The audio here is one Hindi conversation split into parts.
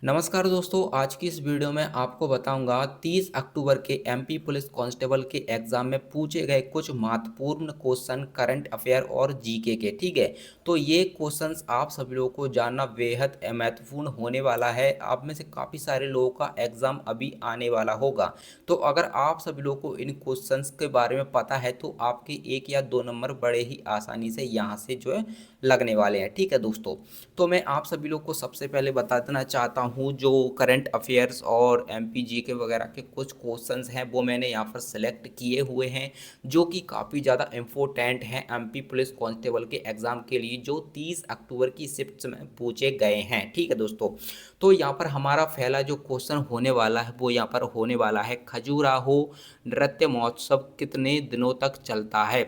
नमस्कार दोस्तों, आज की इस वीडियो में आपको बताऊंगा 30 अक्टूबर के एमपी पुलिस कांस्टेबल के एग्जाम में पूछे गए कुछ महत्वपूर्ण क्वेश्चन करंट अफेयर और जीके के। ठीक है, तो ये क्वेश्चंस आप सभी लोगों को जानना बेहद महत्वपूर्ण होने वाला है। आप में से काफ़ी सारे लोगों का एग्जाम अभी आने वाला होगा, तो अगर आप सभी लोगों को इन क्वेश्चंस के बारे में पता है तो आपके 1 या 2 नंबर बड़े ही आसानी से यहाँ से जो है लगने वाले हैं। ठीक है दोस्तों, तो मैं आप सभी लोग को सबसे पहले बता देना चाहता हूँ जो करंट अफेयर्स और एमपीजी के वगैरह के कुछ क्वेश्चंस हैं वो मैंने यहाँ पर सेलेक्ट किए हुए हैं, जो कि काफ़ी ज़्यादा इम्पोर्टेंट हैं एमपी पुलिस कांस्टेबल के एग्ज़ाम के लिए, जो 30 अक्टूबर की शिफ्ट में पूछे गए हैं। ठीक है दोस्तों, तो यहाँ पर हमारा पहला जो क्वेश्चन होने वाला है वो यहाँ पर होने वाला है, खजुराहो नृत्य महोत्सव कितने दिनों तक चलता है।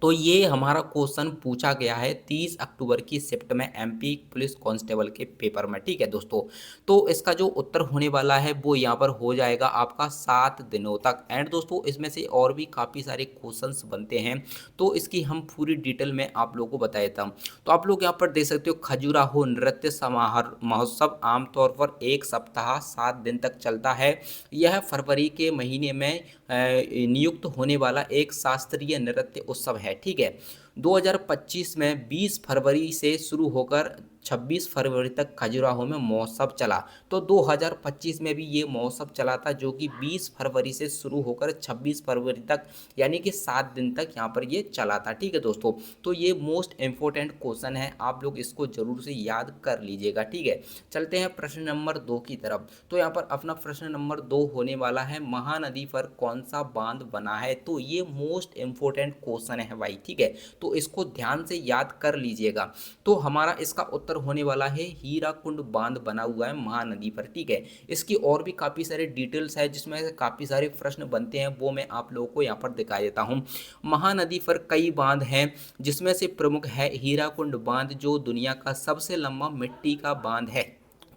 तो ये हमारा क्वेश्चन पूछा गया है 30 अक्टूबर की शिफ्ट में एमपी पुलिस कांस्टेबल के पेपर में। ठीक है दोस्तों, तो इसका जो उत्तर होने वाला है वो यहाँ पर हो जाएगा आपका 7 दिनों तक। एंड दोस्तों, इसमें से और भी काफ़ी सारे क्वेश्चंस बनते हैं, तो इसकी हम पूरी डिटेल में आप लोगों को बता देता हूँ। तो आप लोग यहाँ पर देख सकते हो, खजुराहो नृत्य समारोह महोत्सव आमतौर पर 1 सप्ताह 7 दिन तक चलता है। यह फरवरी के महीने में नियुक्त होने वाला एक शास्त्रीय नृत्य उत्सव है। ठीक है, 2025 में 20 फरवरी से शुरू होकर 26 फरवरी तक खजुराहो में महोत्सव चला। तो 2025 में भी ये महोत्सव चला था, जो कि 20 फरवरी से शुरू होकर 26 फरवरी तक, यानी कि 7 दिन तक यहाँ पर ये चला था। ठीक है दोस्तों, तो ये मोस्ट इम्पोर्टेंट क्वेश्चन है, आप लोग इसको जरूर से याद कर लीजिएगा। ठीक है, चलते हैं प्रश्न नंबर 2 की तरफ। तो यहाँ पर अपना प्रश्न नंबर 2 होने वाला है, महानदी पर कौन सा बांध बना है। तो ये मोस्ट इम्पोर्टेंट क्वेश्चन है भाई। ठीक है, तो इसको ध्यान से याद कर लीजिएगा। तो हमारा इसका उत्तर होने वाला है, हीराकुंड बांध बना हुआ है महानदी पर। ठीक है, इसकी और भी काफ़ी सारे डिटेल्स है जिसमें से काफ़ी सारे प्रश्न बनते हैं, वो मैं आप लोगों को यहाँ पर दिखा देता हूँ। महानदी पर कई बांध हैं, जिसमें से प्रमुख है हीराकुंड बांध, जो दुनिया का सबसे लंबा मिट्टी का बांध है।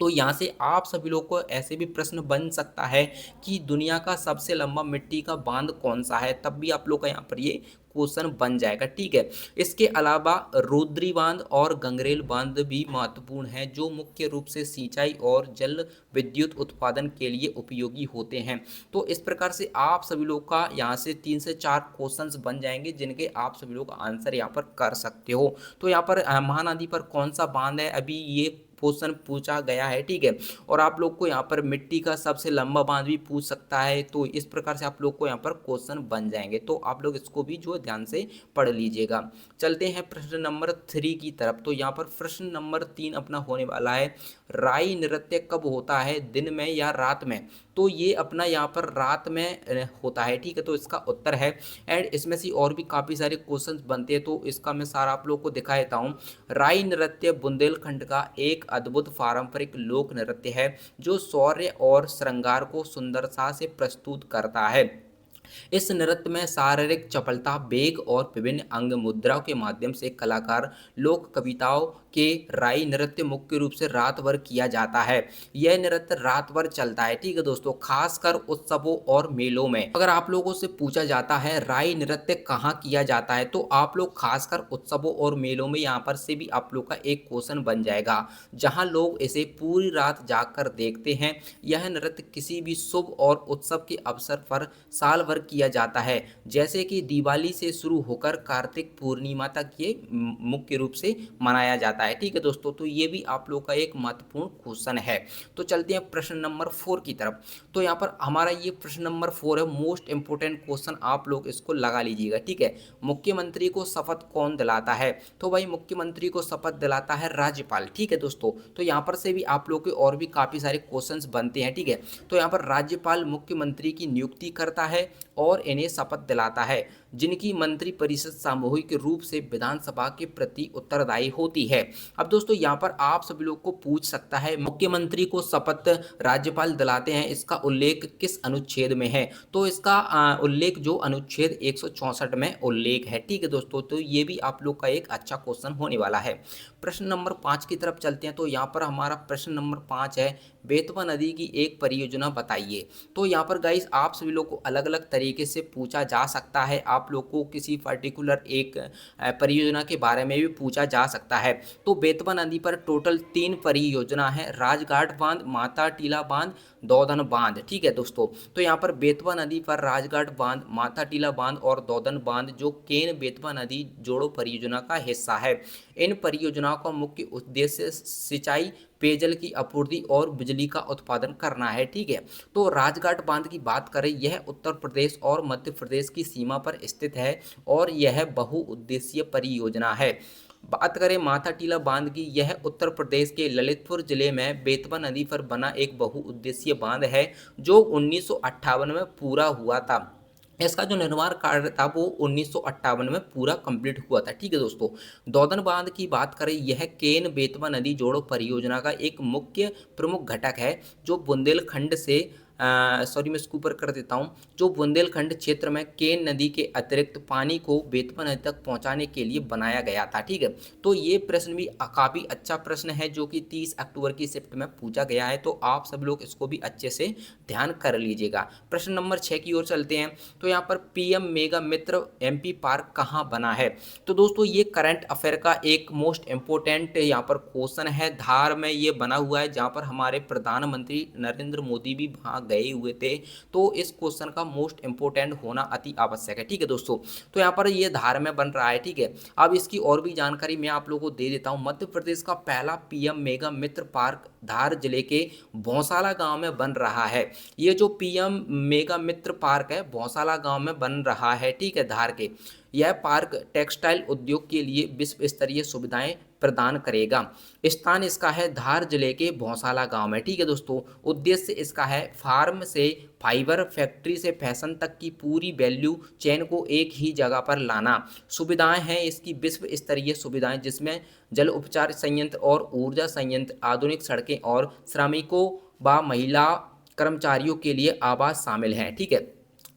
तो यहाँ से आप सभी लोग को ऐसे भी प्रश्न बन सकता है कि दुनिया का सबसे लंबा मिट्टी का बांध कौन सा है, तब भी आप लोग का यहाँ पर ये क्वेश्चन बन जाएगा। ठीक है, इसके अलावा रुद्री बांध और गंगरेल बांध भी महत्वपूर्ण हैं, जो मुख्य रूप से सिंचाई और जल विद्युत उत्पादन के लिए उपयोगी होते हैं। तो इस प्रकार से आप सभी लोग का यहाँ से 3 से 4 क्वेश्चंस बन जाएंगे, जिनके आप सभी लोग आंसर यहाँ पर कर सकते हो। तो यहाँ पर महानदी पर कौन सा बांध है, अभी ये क्वेश्चन पूछा गया है। ठीक है, और आप लोग को यहाँ पर मिट्टी का सबसे लंबा बांध भी पूछ सकता है। तो इस प्रकार से आप लोग को यहाँ पर क्वेश्चन बन जाएंगे, तो आप लोग इसको भी जो ध्यान से पढ़ लीजिएगा। चलते हैं प्रश्न नंबर 3 की तरफ। तो यहाँ पर प्रश्न नंबर 3 अपना होने वाला है, राई नृत्य कब होता है, दिन में या रात में। तो ये अपना यहाँ पर रात में होता है। ठीक है, तो इसका उत्तर है। एंड इसमें से और भी काफ़ी सारे क्वेश्चंस बनते हैं, तो इसका मैं सारा आप लोग को दिखा देता हूँ। राई नृत्य बुंदेलखंड का एक अद्भुत पारंपरिक लोक नृत्य है, जो शौर्य और श्रृंगार को सुंदरता से प्रस्तुत करता है। इस नृत्य में शारीरिक चपलता, वेग और विभिन्न अंग मुद्राओं के माध्यम से कलाकार लोक कविताओं के राई नृत्य मुख्य रूप से रात भर किया जाता है। यह नृत्य रात भर चलता है। ठीक है दोस्तों, खासकर उत्सवों और मेलों में। अगर आप लोगों से पूछा जाता है राई नृत्य कहाँ किया जाता है, तो आप लोग खासकर उत्सवों और मेलों में, यहाँ पर से भी आप लोग का एक क्वेश्चन बन जाएगा, जहाँ लोग इसे पूरी रात जाकर देखते हैं। यह नृत्य किसी भी शुभ और उत्सव के अवसर पर साल भर किया जाता है, जैसे कि दिवाली से शुरू होकर कार्तिक पूर्णिमा तक ये मुख्य रूप से मनाया जाता है। ठीक है दोस्तों, तो ये भी आप लोग का एक महत्वपूर्ण क्वेश्चन है। तो चलते हैं प्रश्न नंबर 4 की तरफ। तो यहाँ पर हमारा ये प्रश्न नंबर 4 है, मोस्ट इंपोर्टेंट क्वेश्चन, आप लोग इसको लगा लीजिएगा। ठीक है, मुख्यमंत्री को शपथ कौन दिलाता है। तो भाई मुख्यमंत्री को शपथ दिलाता है राज्यपाल। ठीक है दोस्तों, तो यहाँ पर से भी आप लोग के और भी काफ़ी सारे क्वेश्चंस बनते हैं। ठीक है, तो यहाँ पर राज्यपाल मुख्यमंत्री की नियुक्ति करता है और इन्हें शपथ दिलाता है, जिनकी मंत्रिपरिषद सामूहिक रूप से विधानसभा के प्रति उत्तरदायी होती है। अब दोस्तों, यहाँ पर आप सभी लोग को पूछ सकता है, मुख्यमंत्री को शपथ राज्यपाल दिलाते हैं, इसका उल्लेख किस अनुच्छेद में है। तो इसका उल्लेख जो अनुच्छेद 164 में उल्लेख है। ठीक है दोस्तों, तो ये भी आप लोग का एक अच्छा क्वेश्चन होने वाला है। प्रश्न नंबर 5 की तरफ चलते हैं। तो यहाँ पर हमारा प्रश्न नंबर 5 है, बेतवा नदी की एक परियोजना बताइए। तो यहाँ पर गाइस आप सभी लोग को अलग अलग तरीके से पूछा जा सकता है, आप आप लोग को किसी पर्टिकुलर एक परियोजना के बारे में भी पूछा जा सकता है। तो बेतवा नदी पर टोटल 3 परियोजना है, राजघाट बांध, माता टीला बांध, दौधन बांध। ठीक है दोस्तों, तो यहाँ पर बेतवा नदी पर राजघाट बांध, माता टीला बांध और दौधन बांध जो केन बेतवा नदी जोड़ो परियोजना का हिस्सा है। इन परियोजनाओं का मुख्य उद्देश्य सिंचाई, पेयजल की आपूर्ति और बिजली का उत्पादन करना है। ठीक है, तो राजघाट बांध की बात करें, यह उत्तर प्रदेश और मध्य प्रदेश की सीमा पर स्थित है और यह बहुउद्देशीय परियोजना है। बात करें माथा टीला बांध की, यह उत्तर प्रदेश के ललितपुर जिले में बेतवा नदी पर बना एक बहुउद्देशीय बांध है जो 1958 में पूरा हुआ था। इसका जो निर्माण कार्य था वो 1958 में पूरा कंप्लीट हुआ था। ठीक है दोस्तों, दौधन बांध की बात करें, यह केन बेतवा नदी जोड़ो परियोजना का एक मुख्य प्रमुख घटक है जो बुंदेलखंड से सॉरी मैं इसको ऊपर कर देता हूँ, जो बुंदेलखंड क्षेत्र में केन नदी के अतिरिक्त पानी को बेतवा नदी तक पहुँचाने के लिए बनाया गया था। ठीक है, तो ये प्रश्न भी काफ़ी अच्छा प्रश्न है जो कि 30 अक्टूबर की शिफ्ट में पूछा गया है, तो आप सब लोग इसको भी अच्छे से ध्यान कर लीजिएगा। प्रश्न नंबर 6 की ओर चलते हैं। तो यहाँ पर पीएम मेगा मित्र एमपी पार्क कहाँ बना है? तो दोस्तों ये करंट अफेयर का एक मोस्ट इम्पोर्टेंट यहाँ पर क्वेश्चन है। धार में ये बना हुआ है जहाँ पर हमारे प्रधानमंत्री नरेंद्र मोदी भी वहाँ गए हुए थे, तो इस क्वेश्चन का मोस्ट इंपोर्टेंट होना अति आवश्यक है। ठीक है दोस्तों, तो यहाँ पर ये धार में बन रहा है। ठीक है, अब इसकी और भी जानकारी मैं आप लोगों को दे देता हूँ। मध्य प्रदेश का पहला पीएम मेगा मित्र पार्क धार जिले के भौसाला गांव में बन रहा है। ये जो पीएम मेगा मित्र पार्क है भौसाला गांव में बन रहा है। ठीक है, धार के यह पार्क टेक्सटाइल उद्योग के लिए विश्व स्तरीय सुविधाएं प्रदान करेगा। स्थान इसका है धार जिले के भौसाला गांव में। ठीक है दोस्तों, उद्देश्य इसका है फार्म से फाइबर, फैक्ट्री से फैशन तक की पूरी वैल्यू चेन को एक ही जगह पर लाना। सुविधाएं हैं इसकी विश्व स्तरीय सुविधाएं जिसमें जल उपचार संयंत्र और ऊर्जा संयंत्र, आधुनिक सड़कें और श्रमिकों व महिला कर्मचारियों के लिए आवास शामिल हैं। ठीक है,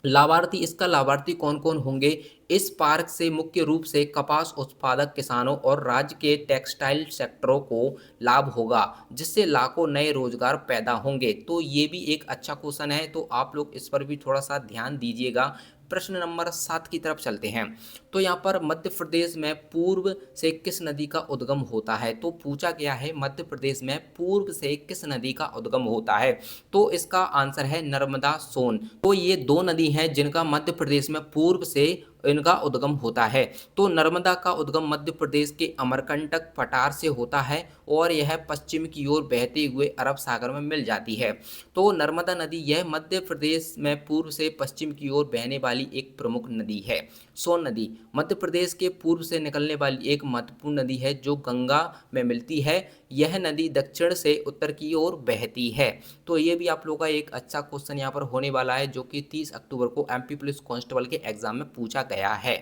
लाभार्थी, इसका लाभार्थी कौन कौन होंगे? इस पार्क से मुख्य रूप से कपास उत्पादक किसानों और राज्य के टेक्सटाइल सेक्टरों को लाभ होगा जिससे लाखों नए रोजगार पैदा होंगे। तो ये भी एक अच्छा क्वेश्चन है, तो आप लोग इस पर भी थोड़ा सा ध्यान दीजिएगा। प्रश्न नंबर 7 की तरफ चलते हैं। तो यहाँ पर मध्य प्रदेश में पूर्व से किस नदी का उद्गम होता है? तो पूछा गया है मध्य प्रदेश में पूर्व से किस नदी का उद्गम होता है? तो इसका आंसर है नर्मदा सोन। तो ये दो नदी हैं जिनका मध्य प्रदेश में पूर्व से इनका उद्गम होता है। तो नर्मदा का उद्गम मध्य प्रदेश के अमरकंटक पठार से होता है और यह पश्चिम की ओर बहते हुए अरब सागर में मिल जाती है। तो नर्मदा नदी यह मध्य प्रदेश में पूर्व से पश्चिम की ओर बहने वाली एक प्रमुख नदी है। सोन नदी मध्य प्रदेश के पूर्व से निकलने वाली एक महत्वपूर्ण नदी है जो गंगा में मिलती है। यह नदी दक्षिण से उत्तर की ओर बहती है। तो ये भी आप लोगों का एक अच्छा क्वेश्चन यहाँ पर होने वाला है जो कि 30 अक्टूबर को एमपी पुलिस कांस्टेबल के एग्जाम में पूछा गया है।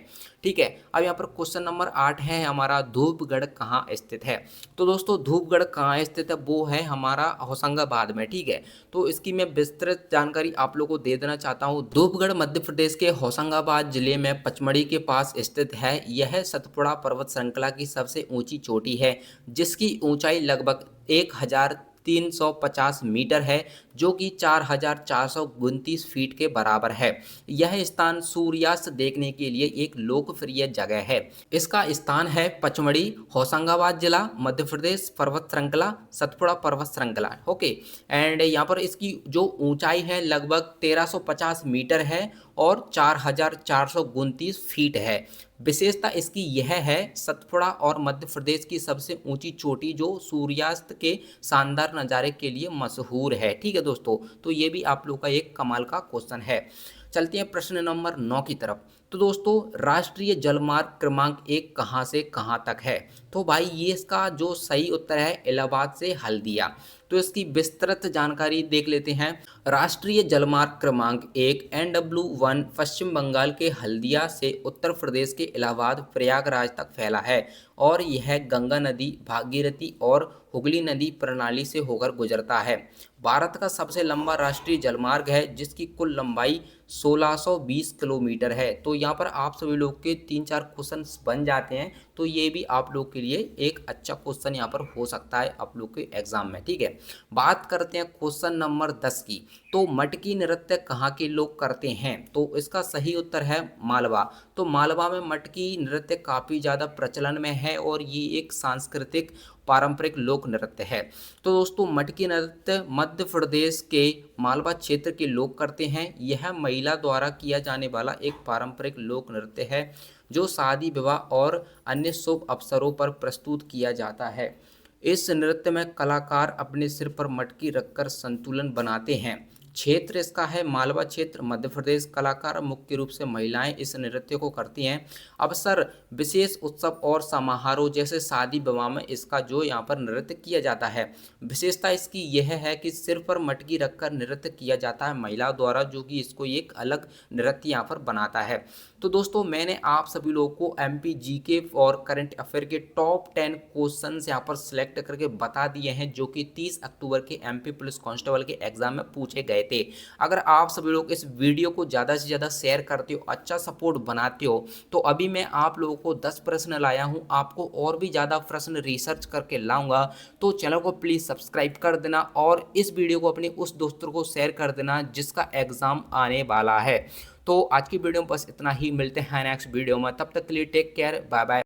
ठीक है, अब यहाँ पर क्वेश्चन नंबर 8 है हमारा, धूपगढ़ कहाँ स्थित है? तो दोस्तों धूपगढ़ कहाँ स्थित है? वो है हमारा होशंगाबाद में। ठीक है, तो इसकी मैं विस्तृत जानकारी आप लोगों को दे देना चाहता हूँ। धूपगढ़ मध्य प्रदेश के होशंगाबाद जिले में पचमढ़ी के पास स्थित है। यह सतपुड़ा पर्वत श्रृंखला की सबसे ऊंची चोटी है जिसकी ऊंचाई लगभग 1350 मीटर है जो कि 4429 फीट के बराबर है। यह स्थान सूर्यास्त देखने के लिए एक लोकप्रिय जगह है। इसका स्थान है पचमढ़ी, होशंगाबाद जिला, मध्य प्रदेश, पर्वत श्रृंखला सतपुड़ा पर्वत श्रृंखला। ओके, एंड यहाँ पर इसकी जो ऊंचाई है लगभग 1350 मीटर है और 4429 फीट है। विशेषता इसकी यह है सतपुड़ा और मध्य प्रदेश की सबसे ऊंची चोटी जो सूर्यास्त के शानदार नज़ारे के लिए मशहूर है। ठीक है दोस्तों, तो ये भी आप लोग का एक कमाल का क्वेश्चन है। चलते हैं प्रश्न नंबर 9 की तरफ। तो दोस्तों राष्ट्रीय जलमार्ग क्रमांक 1 कहाँ से कहाँ तक है? तो भाई ये इसका जो सही उत्तर है इलाहाबाद से हल्दिया। तो इसकी विस्तृत जानकारी देख लेते हैं। राष्ट्रीय जलमार्ग क्रमांक 1 NW1 पश्चिम बंगाल के हल्दिया से उत्तर प्रदेश के इलाहाबाद प्रयागराज तक फैला है और यह गंगा नदी, भागीरथी और हुगली नदी प्रणाली से होकर गुजरता है। भारत का सबसे लंबा राष्ट्रीय जलमार्ग है जिसकी कुल लंबाई 1620 किलोमीटर है। तो यहाँ पर आप सभी लोग के 3-4 क्वेश्चन बन जाते हैं, तो ये भी आप लोग के लिए एक अच्छा क्वेश्चन यहाँ पर हो सकता है आप लोग के एग्जाम में। ठीक है, बात करते हैं क्वेश्चन नंबर 10 की। तो मटकी नृत्य कहाँ के लोग करते हैं? तो इसका सही उत्तर है मालवा। तो मालवा में मटकी नृत्य काफ़ी ज़्यादा प्रचलन में है और ये एक सांस्कृतिक पारंपरिक लोक नृत्य है। तो दोस्तों मटकी नृत्य मध्य प्रदेश के मालवा क्षेत्र के लोग करते हैं। यह महिला द्वारा किया जाने वाला एक पारंपरिक लोक नृत्य है जो शादी विवाह और अन्य शुभ अवसरों पर प्रस्तुत किया जाता है। इस नृत्य में कलाकार अपने सिर पर मटकी रखकर संतुलन बनाते हैं। क्षेत्र इसका है मालवा क्षेत्र, मध्य प्रदेश। कलाकार मुख्य रूप से महिलाएं इस नृत्य को करती हैं। अवसर विशेष उत्सव और समारोह जैसे शादी विवाह में इसका जो यहाँ पर नृत्य किया जाता है। विशेषता इसकी यह है कि सिर पर मटकी रखकर नृत्य किया जाता है महिला द्वारा, जो कि इसको एक अलग नृत्य यहाँ पर बनाता है। तो दोस्तों मैंने आप सभी लोगों को एमपी जीके और करंट अफेयर के टॉप 10 क्वेश्चंस यहाँ पर सिलेक्ट करके बता दिए हैं जो कि 30 अक्टूबर के एमपी पुलिस कांस्टेबल के एग्जाम में पूछे गए थे। अगर आप सभी लोग इस वीडियो को ज़्यादा से ज़्यादा शेयर करते हो, अच्छा सपोर्ट बनाते हो, तो अभी मैं आप लोगों को 10 प्रश्न लाया हूँ, आपको और भी ज़्यादा प्रश्न रिसर्च करके लाऊंगा। तो चैनल को प्लीज़ सब्सक्राइब कर देना और इस वीडियो को अपने उस दोस्तों को शेयर कर देना जिसका एग्ज़ाम आने वाला है। तो आज की वीडियो में बस इतना ही, मिलते हैं नेक्स्ट वीडियो में, तब तक के लिए टेक केयर, बाय बाय।